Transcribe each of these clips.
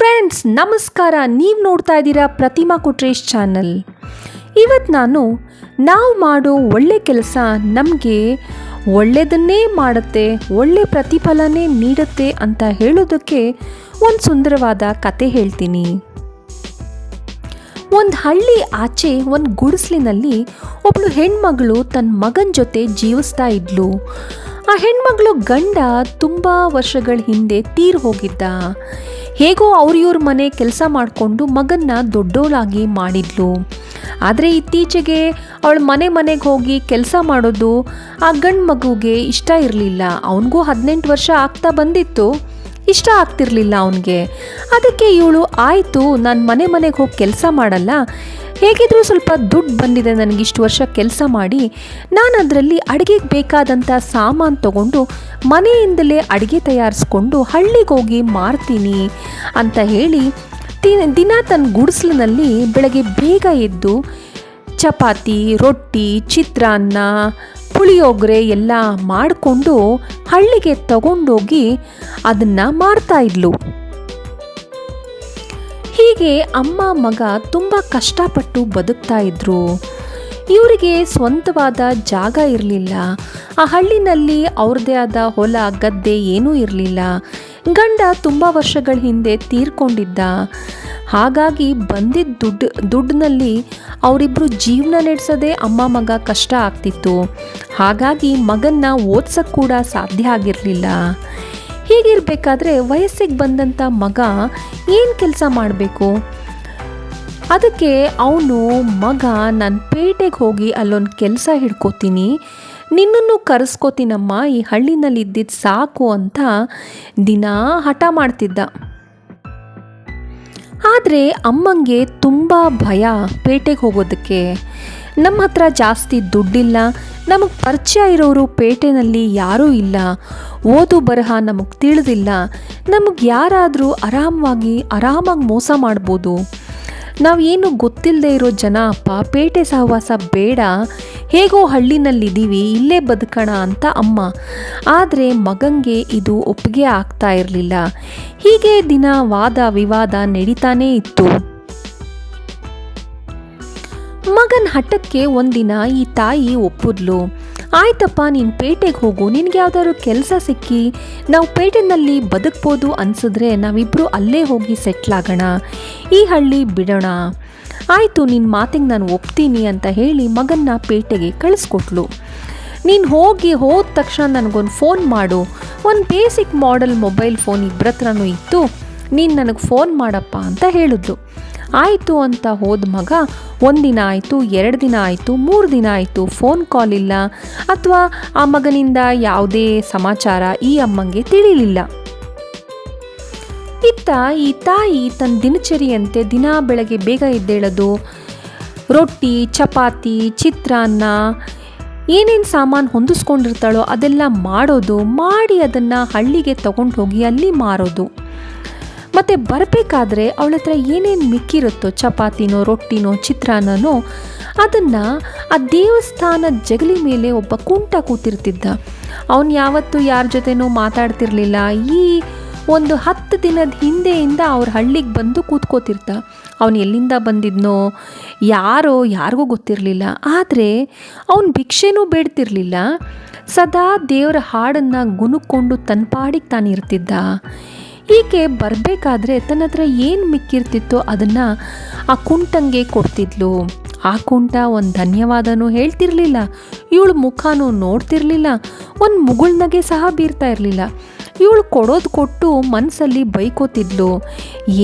Friends ನಮಸ್ಕಾರ. ನೀವು ನೋಡ್ತಾ ಇದ್ದೀರಾ ಪ್ರತಿಮಾ ಕೊಟ್ರೇಶ್ ಚಾನಲ್. ಇವತ್ತು ನಾವು ಮಾಡೋ ಒಳ್ಳೆ ಕೆಲಸ ನಮಗೆ ಒಳ್ಳೆಯದನ್ನೇ ಮಾಡುತ್ತೆ, ಒಳ್ಳೆ ಪ್ರತಿಫಲನೇ ನೀಡುತ್ತೆ ಅಂತ ಹೇಳೋದಕ್ಕೆ ಒಂದು ಸುಂದರವಾದ ಕತೆ ಹೇಳ್ತೀನಿ. ಒಂದು ಹಳ್ಳಿ ಆಚೆ ಒಂದು ಗುಡಿಸಲಿನಲ್ಲಿ ಒಬ್ಬಳು ಹೆಣ್ಮಗಳು ತನ್ನ ಮಗನ ಜೊತೆ ಜೀವಿಸ್ತಾ ಇದ್ಲು. ಆ ಹೆಣ್ಮಗಳು ಗಂಡ ತುಂಬ ವರ್ಷಗಳ ಹಿಂದೆ ತೀರ್ ಹೋಗಿದ್ದ. ಹೇಗೋ ಇವ್ರ ಮನೆ ಕೆಲಸ ಮಾಡಿಕೊಂಡು ಮಗನ್ನ ದೊಡ್ಡೋಳಾಗಿ ಮಾಡಿದ್ಲು. ಆದರೆ ಇತ್ತೀಚೆಗೆ ಅವಳು ಮನೆಗೆ ಹೋಗಿ ಕೆಲಸ ಮಾಡೋದು ಆ ಗಂಡು ಮಗುಗೆ ಇಷ್ಟ ಇರಲಿಲ್ಲ. ಅವನಿಗೂ 18 ವರ್ಷ ಆಗ್ತಾ ಬಂದಿತ್ತು, ಇಷ್ಟ ಆಗ್ತಿರ್ಲಿಲ್ಲ ಅವನಿಗೆ. ಅದಕ್ಕೆ ಇವಳು ಆಯಿತು, ನಾನು ಮನೆಗೆ ಹೋಗಿ ಕೆಲಸ ಮಾಡಲ್ಲ, ಹೇಗಿದ್ರೂ ಸ್ವಲ್ಪ ದುಡ್ಡು ಬಂದಿದೆ ನನಗಿಷ್ಟು ವರ್ಷ ಕೆಲಸ ಮಾಡಿ, ನಾನು ಅದರಲ್ಲಿ ಅಡುಗೆಗೆ ಬೇಕಾದಂಥ ಸಾಮಾನು ತಗೊಂಡು ಮನೆಯಿಂದಲೇ ಅಡುಗೆ ತಯಾರಿಸ್ಕೊಂಡು ಹಳ್ಳಿಗೆ ಹೋಗಿ ಮಾರ್ತೀನಿ ಅಂತ ಹೇಳಿ ದಿನ ತನ್ನ ಗುಡಿಸಲಿನಲ್ಲಿ ಬೆಳಗ್ಗೆ ಬೇಗ ಎದ್ದು ಚಪಾತಿ, ರೊಟ್ಟಿ, ಚಿತ್ರಾನ್ನ, ಪುಳಿಯೋಗರೆ ಎಲ್ಲ ಮಾಡಿಕೊಂಡು ಹಳ್ಳಿಗೆ ತಗೊಂಡೋಗಿ ಅದನ್ನು ಮಾರ್ತಾ ಇದ್ಲು. ಹೀಗೆ ಅಮ್ಮ ಮಗ ತುಂಬ ಕಷ್ಟಪಟ್ಟು ಬದುಕ್ತಾ ಇದ್ರು. ಇವರಿಗೆ ಸ್ವಂತವಾದ ಜಾಗ ಇರಲಿಲ್ಲ. ಆ ಹಳ್ಳಿನಲ್ಲಿ ಅವ್ರದ್ದೇ ಆದ ಹೊಲ ಗದ್ದೆ ಏನೂ ಇರಲಿಲ್ಲ. ಗಂಡ ತುಂಬ ವರ್ಷಗಳ ಹಿಂದೆ ತೀರ್ಕೊಂಡಿದ್ದ. ಹಾಗಾಗಿ ಬಂದಿದ್ದ ದುಡ್ಡಿನಲ್ಲಿ ಅವರಿಬ್ಬರು ಜೀವನ ನಡೆಸೋದೇ ಅಮ್ಮ ಮಗ ಕಷ್ಟ ಆಗ್ತಿತ್ತು. ಹಾಗಾಗಿ ಮಗನ್ನ ಓದ್ಸೋಕ್ಕೆ ಕೂಡ ಸಾಧ್ಯ ಆಗಿರಲಿಲ್ಲ. ಹೀಗಿರಬೇಕಾದ್ರೆ ವಯಸ್ಸಿಗೆ ಬಂದಂಥ ಮಗ ಏನು ಕೆಲಸ ಮಾಡಬೇಕು? ಅದಕ್ಕೆ ಅವನು ಮಗ, ನಾನು ಪೇಟೆಗೆ ಹೋಗಿ ಅಲ್ಲೊಂದು ಕೆಲಸ ಹಿಡ್ಕೋತೀನಿ, ನಿನ್ನನ್ನು ಕರೆಸ್ಕೋತೀನಮ್ಮ, ಈ ಹಳ್ಳಿನಲ್ಲಿ ಇದ್ದಿದ್ದು ಸಾಕು ಅಂತ ದಿನಾ ಹಠ ಮಾಡ್ತಿದ್ದ. ಆದರೆ ಅಮ್ಮಂಗೆ ತುಂಬ ಭಯ ಪೇಟೆಗೆ ಹೋಗೋದಕ್ಕೆ. ನಮ್ಮ ಹತ್ರ ಜಾಸ್ತಿ ದುಡ್ಡಿಲ್ಲ, ನಮಗೆ ಪರಿಚಯ ಇರೋರು ಪೇಟೆನಲ್ಲಿ ಯಾರೂ ಇಲ್ಲ, ಓದು ಬರಹ ನಮಗೆ ತಿಳಿದಿಲ್ಲ, ನಮಗೆ ಯಾರಾದರೂ ಆರಾಮಾಗಿ ಮೋಸ ಮಾಡ್ಬೋದು, ನಾವೇನು ಗೊತ್ತಿಲ್ಲದೆ ಇರೋ ಜನ ಅಪ್ಪ, ಪೇಟೆ ಸಹವಾಸ ಬೇಡ, ಹೇಗೋ ಹಳ್ಳಿನಲ್ಲಿದ್ದೀವಿ, ಇಲ್ಲೇ ಬದುಕೋಣ ಅಂತ ಅಮ್ಮ. ಆದರೆ ಮಗಂಗೆ ಇದು ಒಪ್ಪಿಗೆ ಆಗ್ತಾ ಇರಲಿಲ್ಲ. ಹೀಗೆ ದಿನ ವಾದ ವಿವಾದ ನಡೀತಾನೇ ಇತ್ತು. ಮಗನ ಹಠಕ್ಕೆ ಒಂದಿನ ಈ ತಾಯಿ ಒಪ್ಪಿದ್ಲು. ಆಯ್ತಪ್ಪ, ನೀನು ಪೇಟೆಗೆ ಹೋಗು, ನಿನಗೆ ಯಾವ್ದಾದ್ರು ಕೆಲಸ ಸಿಕ್ಕಿ ನಾವು ಪೇಟೆನಲ್ಲಿ ಬದುಕ್ಬೋದು ಅನಿಸಿದ್ರೆ ನಾವಿಬ್ಬರು ಅಲ್ಲೇ ಹೋಗಿ ಸೆಟ್ಲಾಗೋಣ, ಈ ಹಳ್ಳಿ ಬಿಡೋಣ. ಆಯಿತು, ನಿನ್ನ ಮಾತಿಗೆ ನಾನು ಒಪ್ತೀನಿ ಅಂತ ಹೇಳಿ ಮಗನ್ನ ಪೇಟೆಗೆ ಕಳಿಸ್ಕೊಟ್ಲು. ನೀನು ಹೋದ ತಕ್ಷಣ ನನಗೊಂದು ಫೋನ್ ಮಾಡು, ಒಂದು ಬೇಸಿಕ್ ಮಾಡೆಲ್ ಮೊಬೈಲ್ ಫೋನ್ ಇಬ್ಬರ ಹತ್ರನೂ ಇತ್ತು, ನೀನು ನನಗೆ ಫೋನ್ ಮಾಡಪ್ಪ ಅಂತ ಹೇಳಿದ್ಲು. ಆಯಿತು ಅಂತ ಹೋದ ಮಗ, ಒಂದಿನ ಆಯಿತು, 2 ದಿನ ಆಯಿತು, 3 ದಿನ ಆಯಿತು, ಫೋನ್ ಕಾಲ್ ಇಲ್ಲ, ಅಥವಾ ಆ ಮಗನಿಂದ ಯಾವುದೇ ಸಮಾಚಾರ ಈ ಅಮ್ಮಂಗೆ ತಿಳಿಲಿಲ್ಲ. ಇತ್ತ ಈ ತಾಯಿ ತನ್ನ ದಿನಚರಿಯಂತೆ ದಿನ ಬೆಳಗ್ಗೆ ಬೇಗ ಎದ್ದೇಳೋದು, ರೊಟ್ಟಿ, ಚಪಾತಿ, ಚಿತ್ರಾನ್ನ, ಏನೇನು ಸಾಮಾನು ಹೊಂದಿಸ್ಕೊಂಡಿರ್ತಾಳೋ ಅದೆಲ್ಲ ಮಾಡಿ ಅದನ್ನು ಹಳ್ಳಿಗೆ ತಗೊಂಡು ಹೋಗಿ ಅಲ್ಲಿ ಮಾರೋದು. ಮತ್ತು ಬರಬೇಕಾದ್ರೆ ಅವಳ ಹತ್ರ ಏನೇನು ಮಿಕ್ಕಿರುತ್ತೋ, ಚಪಾತಿನೋ, ರೊಟ್ಟಿನೋ, ಚಿತ್ರಾನ್ನನೋ, ಅದನ್ನು ಆ ದೇವಸ್ಥಾನದ ಜಗಲಿ ಮೇಲೆ ಒಬ್ಬ ಕುಂಟ ಕೂತಿರ್ತಿದ್ದ. ಅವನು ಯಾವತ್ತೂ ಯಾರ ಜೊತೆನೂ ಮಾತಾಡ್ತಿರ್ಲಿಲ್ಲ. ಈ ಒಂದು 10 ದಿನದ ಹಿಂದೆಯಿಂದ ಅವ್ರ ಹಳ್ಳಿಗೆ ಬಂದು ಕೂತ್ಕೋತಿರ್ತ. ಅವನು ಎಲ್ಲಿಂದ ಬಂದಿದ್ನೋ ಯಾರಿಗೂ ಗೊತ್ತಿರಲಿಲ್ಲ. ಆದರೆ ಅವನು ಭಿಕ್ಷೆನೂ ಬೇಡ್ತಿರ್ಲಿಲ್ಲ. ಸದಾ ದೇವರ ಹಾಡನ್ನು ಗುನುಕ್ಕೊಂಡು ತನ್ನ ಪಾಡಿಗೆ ತಾನಿರ್ತಿದ್ದ. ಹೀಗೆ ಬರಬೇಕಾದ್ರೆ ತನ್ನ ಹತ್ರ ಏನು ಮಿಕ್ಕಿರ್ತಿತ್ತೋ ಅದನ್ನು ಆ ಕುಂಟಂಗೆ ಕೊಡ್ತಿದ್ಲು. ಆ ಕುಂಟ ಒಂದು ಧನ್ಯವಾದನೂ ಹೇಳ್ತಿರ್ಲಿಲ್ಲ, ಇವಳು ಮುಖನೂ ನೋಡ್ತಿರ್ಲಿಲ್ಲ, ಒಂದು ಮುಗುಳ್ನಗೆ ಸಹ ಬೀರ್ತಾ ಇರಲಿಲ್ಲ. ಇವಳು ಕೊಡೋದು ಕೊಟ್ಟು ಮನಸ್ಸಲ್ಲಿ ಬೈಕೋತಿದ್ಲು,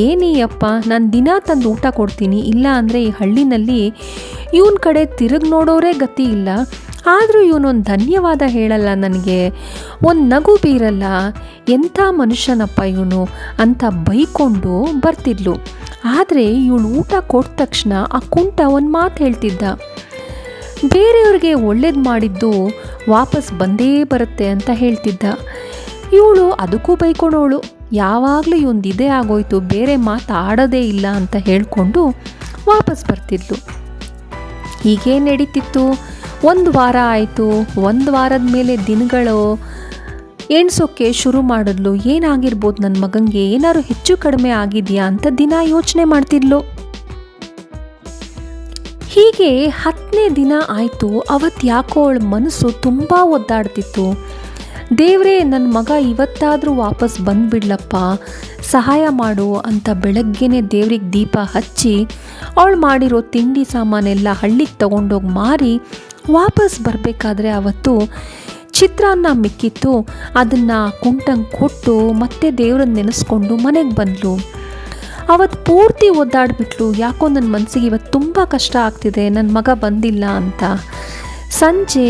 ಏನೀಯಪ್ಪ, ನಾನು ದಿನ ತಂದು ಊಟ ಕೊಡ್ತೀನಿ, ಇಲ್ಲ ಅಂದರೆ ಈ ಹಳ್ಳಿನಲ್ಲಿ ಇವನ ಕಡೆ ತಿರುಗಿ ನೋಡೋರೇ ಗತಿ ಇಲ್ಲ, ಆದರೂ ಇವನೊಂದು ಧನ್ಯವಾದ ಹೇಳಲ್ಲ, ನನಗೆ ಒಂದು ನಗು ಬೀರಲ್ಲ, ಎಂಥ ಮನುಷ್ಯನಪ್ಪ ಇವನು ಅಂತ ಬೈಕೊಂಡು ಬರ್ತಿದ್ಲು. ಆದರೆ ಇವಳು ಊಟ ಕೊಟ್ಟ ತಕ್ಷಣ ಆ ಕುಂಟ ಒಂದು ಮಾತು ಹೇಳ್ತಿದ್ದ, ಬೇರೆಯವ್ರಿಗೆ ಒಳ್ಳೇದು ಮಾಡಿದ್ದು ವಾಪಸ್ ಬಂದೇ ಬರುತ್ತೆ ಅಂತ ಹೇಳ್ತಿದ್ದ. ಇವಳು ಅದಕ್ಕೂ ಬೈಕೊಂಡವಳು, ಯಾವಾಗಲೂ ಇವೊಂದು ಇದೇ ಆಗೋಯ್ತು, ಬೇರೆ ಮಾತಾಡೋದೇ ಇಲ್ಲ ಅಂತ ಹೇಳಿಕೊಂಡು ವಾಪಸ್ ಬರ್ತಿದ್ಲು. ಹೀಗೇ ನಡೀತಿತ್ತು. 1 ವಾರ ಆಯಿತು. 1 ವಾರದ ಮೇಲೆ ದಿನಗಳು ಎಣ್ಸೋಕ್ಕೆ ಶುರು ಮಾಡಿದ್ಲು. ಏನಾಗಿರ್ಬೋದು ನನ್ನ ಮಗನಿಗೆ, ಏನಾದ್ರು ಹೆಚ್ಚು ಕಡಿಮೆ ಆಗಿದೆಯಾ ಅಂತ ದಿನ ಯೋಚನೆ ಮಾಡ್ತಿದ್ಲು. ಹೀಗೆ 10ನೇ ದಿನ ಆಯಿತು. ಅವತ್ತು ಯಾಕೋ ಅವಳ ಮನಸ್ಸು ತುಂಬ ಒದ್ದಾಡ್ತಿತ್ತು. ದೇವ್ರೇ, ನನ್ನ ಮಗ ಇವತ್ತಾದರೂ ವಾಪಸ್ ಬಂದುಬಿಡ್ಲಪ್ಪ, ಸಹಾಯ ಮಾಡು ಅಂತ ಬೆಳಗ್ಗೆನೇ ದೇವ್ರಿಗೆ ದೀಪ ಹಚ್ಚಿ ಅವಳು ಮಾಡಿರೋ ತಿಂಡಿ ಸಾಮಾನೆಲ್ಲ ಹಳ್ಳಿಗೆ ತಗೊಂಡೋಗಿ ಮಾರಿ ವಾಪಸ್ ಬರಬೇಕಾದ್ರೆ ಅವತ್ತು ಚಿತ್ರಾನ್ನ ಮಿಕ್ಕಿತ್ತು. ಅದನ್ನು ಕುಂಟಂಗೆ ಕೊಟ್ಟು ಮತ್ತೆ ದೇವ್ರನ್ನ ನೆನೆಸ್ಕೊಂಡು ಮನೆಗೆ ಬಂದಳು. ಅವತ್ತು ಪೂರ್ತಿ ಒದ್ದಾಡಿಬಿಟ್ಲು. ಯಾಕೋ ನನ್ನ ಮನಸ್ಸಿಗೆ ಇವತ್ತು ತುಂಬ ಕಷ್ಟ ಆಗ್ತಿದೆ, ನನ್ನ ಮಗ ಬಂದಿಲ್ಲ ಅಂತ. ಸಂಜೆ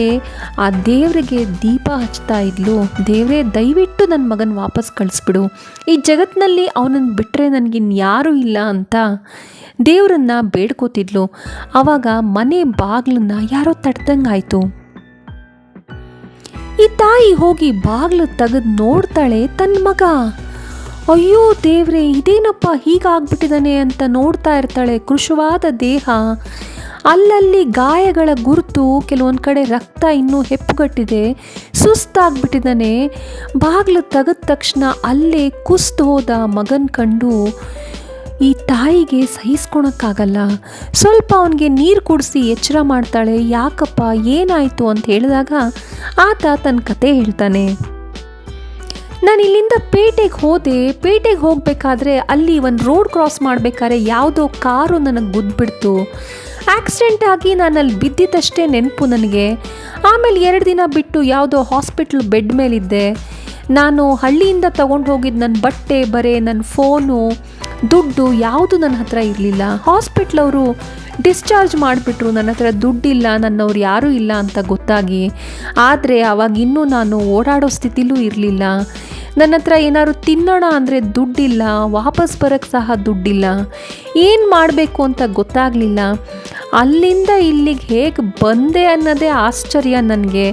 ಆ ದೇವರಿಗೆ ದೀಪ ಹಚ್ತಾ ಇದ್ಲು. ದೇವರೇ, ದಯವಿಟ್ಟು ನನ್ನ ಮಗನ ವಾಪಸ್ ಕಳಿಸ್ಬಿಡು, ಈ ಜಗತ್ತಿನಲ್ಲಿ ಅವನನ್ನು ಬಿಟ್ಟರೆ ನನಗಿನ್ಯಾರೂ ಇಲ್ಲ ಅಂತ ದೇವರನ್ನ ಬೇಡ್ಕೋತಿದ್ಲು. ಆವಾಗ ಮನೆ ಬಾಗಿಲನ್ನ ಯಾರೋ ತಟ್ದಂಗಾಯ್ತು. ಈ ತಾಯಿ ಹೋಗಿ ಬಾಗಿಲು ತೆಗೆದು ನೋಡ್ತಾಳೆ ತನ್ನ ಮಗ. ಅಯ್ಯೋ ದೇವ್ರೆ, ಇದೇನಪ್ಪ ಹೀಗಾಗ್ಬಿಟ್ಟಿದ್ದಾನೆ ಅಂತ ನೋಡ್ತಾ ಇರ್ತಾಳೆ. ಕೃಶವಾದ ದೇಹ, ಅಲ್ಲಲ್ಲಿ ಗಾಯಗಳ ಗುರುತು, ಕೆಲವೊಂದು ಕಡೆ ರಕ್ತ ಇನ್ನೂ ಹೆಪ್ಪುಗಟ್ಟಿದೆ, ಸುಸ್ತಾಗ್ಬಿಟ್ಟಿದ್ದಾನೆ. ಬಾಗಿಲು ತೆಗೆದ ತಕ್ಷಣ ಅಲ್ಲೇ ಕುಸ್ದು ಹೋದ ಮಗನ ಕಂಡು ಈ ತಾಯಿಗೆ ಸಹಿಸ್ಕೊಳಕ್ಕಾಗಲ್ಲ. ಸ್ವಲ್ಪ ಅವನಿಗೆ ನೀರು ಕುಡಿಸಿ ಎಚ್ಚರ ಮಾಡ್ತಾಳೆ. ಯಾಕಪ್ಪ, ಏನಾಯಿತು ಅಂತ ಹೇಳಿದಾಗ ಆತ ತನ್ನ ಕತೆ ಹೇಳ್ತಾನೆ. ನಾನು ಇಲ್ಲಿಂದ ಪೇಟೆಗೆ ಹೋಗಬೇಕಾದ್ರೆ ಅಲ್ಲಿ ಒಂದು ರೋಡ್ ಕ್ರಾಸ್ ಮಾಡಬೇಕಾದ್ರೆ ಯಾವುದೋ ಕಾರು ನನಗೆ ಗುದ್ಬಿಡ್ತು. ಆಕ್ಸಿಡೆಂಟ್ ಆಗಿ ನಾನು ಅಲ್ಲಿ ಬಿದ್ದಿದ್ದಷ್ಟೇ ನೆನಪು ನನಗೆ. ಆಮೇಲೆ 2 ದಿನ ಬಿಟ್ಟು ಯಾವುದೋ ಹಾಸ್ಪಿಟ್ಲ್ ಬೆಡ್ ಮೇಲಿದ್ದೆ. ನಾನು ಹಳ್ಳಿಯಿಂದ ತೊಗೊಂಡು ಹೋಗಿದ್ದು ನನ್ನ ಬಟ್ಟೆ ಬರೆ, ನನ್ನ ಫೋನು, ದುಡ್ಡು ಯಾವುದು ನನ್ನ ಹತ್ರ ಇರಲಿಲ್ಲ. ಹಾಸ್ಪಿಟ್ಲವರು ಡಿಸ್ಚಾರ್ಜ್ ಮಾಡಿಬಿಟ್ರು. ನನ್ನ ಹತ್ರ ದುಡ್ಡಿಲ್ಲ, ನನ್ನವ್ರು ಯಾರೂ ಇಲ್ಲ ಅಂತ ಗೊತ್ತಾಗಿ. ಆದರೆ ಆವಾಗ ಇನ್ನೂ ನಾನು ಓಡಾಡೋ ಸ್ಥಿತಿಲೂ ಇರಲಿಲ್ಲ. ನನ್ನ ಹತ್ರ ಏನಾದ್ರು ತಿನ್ನೋಣ ಅಂದರೆ ದುಡ್ಡಿಲ್ಲ, ವಾಪಸ್ ಬರೋಕ್ಕೆ ಸಹ ದುಡ್ಡಿಲ್ಲ. ಏನು ಮಾಡಬೇಕು ಅಂತ ಗೊತ್ತಾಗಲಿಲ್ಲ. ಅಲ್ಲಿಂದ ಇಲ್ಲಿಗೆ ಹೇಗೆ ಬಂದೆ ಅನ್ನೋದೇ ಆಶ್ಚರ್ಯ ನನಗೆ.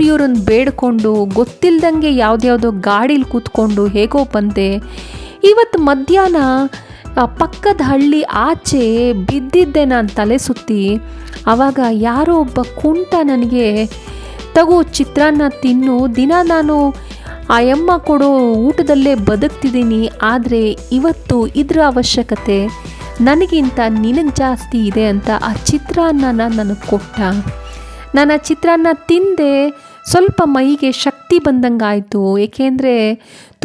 ಇವ್ರನ್ನ ಬೇಡ್ಕೊಂಡು ಗೊತ್ತಿಲ್ದಂಗೆ ಯಾವುದ್ಯಾವುದೋ ಗಾಡೀಲಿ ಕೂತ್ಕೊಂಡು ಹೇಗೋ ಬಂದೆ. ಇವತ್ತು ಮಧ್ಯಾಹ್ನ ಪಕ್ಕದ ಹಳ್ಳಿ ಆಚೆ ಬಿದ್ದಿದ್ದೆ ನಾನು ತಲೆ ಸುತ್ತಿ. ಆವಾಗ ಯಾರೋ ಒಬ್ಬ ಕುಂಟ ನನಗೆ ತಗೋ ಚಿತ್ರಾನ್ನ ತಿನ್ನು, ದಿನ ನಾನು ಆ ಯಮ್ಮ ಕೊಡೋ ಊಟದಲ್ಲೇ ಬದುಕ್ತಿದ್ದೀನಿ, ಆದರೆ ಇವತ್ತು ಇದರ ಅವಶ್ಯಕತೆ ನನಗಿಂತ ನಿನಗೆ ಜಾಸ್ತಿ ಇದೆ ಅಂತ ಆ ಚಿತ್ರಾನ್ನನ ನನಗೆ ಕೊಟ್ಟ. ನಾನು ಆ ಚಿತ್ರಾನ್ನ ತಿಂದೆ. ಸ್ವಲ್ಪ ಮೈಗೆ ಶಕ್ತಿ ಬಂದಂಗೆ ಆಯಿತು. ಏಕೆಂದರೆ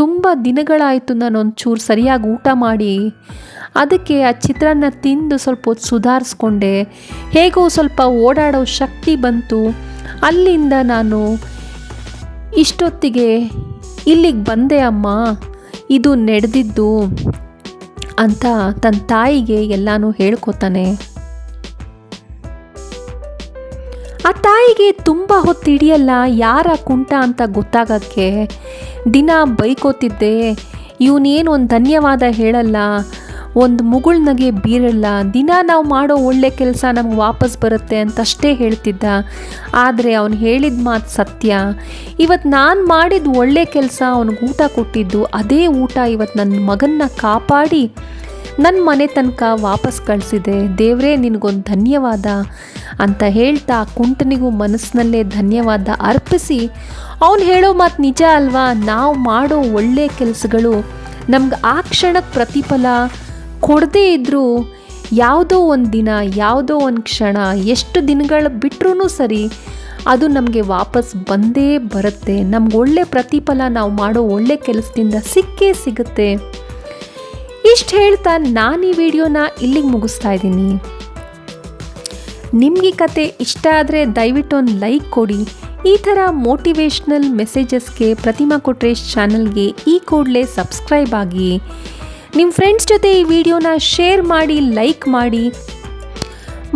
ತುಂಬ ದಿನಗಳಾಯಿತು ನಾನು ಒಂಚೂರು ಸರಿಯಾಗಿ ಊಟ ಮಾಡಿ. ಅದಕ್ಕೆ ಆ ಚಿತ್ರಾನ್ನ ತಿಂದು ಸ್ವಲ್ಪ ಹೊತ್ತು ಸುಧಾರಿಸ್ಕೊಂಡೆ. ಹೇಗೋ ಸ್ವಲ್ಪ ಓಡಾಡೋ ಶಕ್ತಿ ಬಂತು. ಅಲ್ಲಿಂದ ನಾನು ಇಷ್ಟೊತ್ತಿಗೆ ಇಲ್ಲಿಗೆ ಬಂದೆ ಅಮ್ಮ, ಇದು ನಡೆದಿದ್ದು ಅಂತ ತನ್ನ ತಾಯಿಗೆ ಎಲ್ಲನೂ ಹೇಳ್ಕೊತಾನೆ. ಆ ತಾಯಿಗೆ ತುಂಬ ಹೊತ್ತು ಹಿಡಿಯಲ್ಲ ಯಾರ ಕುಂಟ ಅಂತ ಗೊತ್ತಾಗಕ್ಕೆ. ದಿನ ಬೈಕೋತಿದ್ದೆ, ಇವನೇನು ಒಂದು ಧನ್ಯವಾದ ಹೇಳಲ್ಲ, ಒಂದು ಮುಗುಳ್ನಗೆ ಬೀರಲ್ಲ, ದಿನ ನಾವು ಮಾಡೋ ಒಳ್ಳೆ ಕೆಲಸ ನಮ್ಗೆ ವಾಪಸ್ ಬರುತ್ತೆ ಅಂತಷ್ಟೇ ಹೇಳ್ತಿದ್ದ. ಆದರೆ ಅವನು ಹೇಳಿದ ಮಾತು ಸತ್ಯ. ಇವತ್ತು ನಾನು ಮಾಡಿದ ಒಳ್ಳೆ ಕೆಲಸ ಅವನಿಗೆ ಊಟ ಕೊಟ್ಟಿದ್ದು, ಅದೇ ಊಟ ಇವತ್ತು ನನ್ನ ಮಗನ್ನ ಕಾಪಾಡಿ ನನ್ನ ಮನೆ ತನಕ ವಾಪಸ್ ಕಳಿಸಿದೆ. ದೇವರೇ, ನಿನಗೊಂದು ಧನ್ಯವಾದ ಅಂತ ಹೇಳ್ತಾ ಕುಂಟನಿಗೂ ಮನಸ್ಸಿನಲ್ಲೇ ಧನ್ಯವಾದ ಅರ್ಪಿಸಿ, ಅವನು ಹೇಳೋ ಮಾತು ನಿಜ ಅಲ್ವಾ, ನಾವು ಮಾಡೋ ಒಳ್ಳೆ ಕೆಲಸಗಳು ನಮ್ಗೆ ಆ ಕ್ಷಣಕ್ಕೆ ಪ್ರತಿಫಲ ಕೊಡದೇ ಇದ್ದರೂ ಯಾವುದೋ ಒಂದು ದಿನ, ಯಾವುದೋ ಒಂದು ಕ್ಷಣ, ಎಷ್ಟು ದಿನಗಳು ಬಿಟ್ಟರೂ ಸರಿ, ಅದು ನಮಗೆ ವಾಪಸ್ ಬಂದೇ ಬರುತ್ತೆ. ನಮ್ಗೆ ಒಳ್ಳೆ ಪ್ರತಿಫಲ ನಾವು ಮಾಡೋ ಒಳ್ಳೆ ಕೆಲಸದಿಂದ ಸಿಕ್ಕೇ ಸಿಗುತ್ತೆ. ಇಷ್ಟು ಹೇಳ್ತಾ ನಾನು ಈ ವಿಡಿಯೋನ ಇಲ್ಲಿಗೆ ಮುಗಿಸ್ತಾ ಇದ್ದೀನಿ. ನಿಮಗೆ ಕತೆ ಇಷ್ಟ ಆದರೆ ದಯವಿಟ್ಟು ಒಂದು ಲೈಕ್ ಕೊಡಿ. ಈ ಥರ ಮೋಟಿವೇಶ್ನಲ್ ಮೆಸೇಜಸ್ಗೆ ಪ್ರತಿಮಾ ಕೊಟ್ರೇಶ್ ಚಾನಲ್ಗೆ ಈ ಕೂಡಲೇ ಸಬ್ಸ್ಕ್ರೈಬ್ ಆಗಿ. ನಿಮ್ಮ ಫ್ರೆಂಡ್ಸ್ ಜೊತೆ ಈ ವಿಡಿಯೋನ ಶೇರ್ ಮಾಡಿ, ಲೈಕ್ ಮಾಡಿ.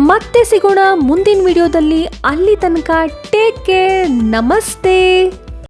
ಮತ್ತೆ ಸಿಗೋಣ ಮುಂದಿನ ವಿಡಿಯೋದಲ್ಲಿ. ಅಲ್ಲಿ ತನಕ ಟೇಕ್ ಕೇರ್. ನಮಸ್ತೆ.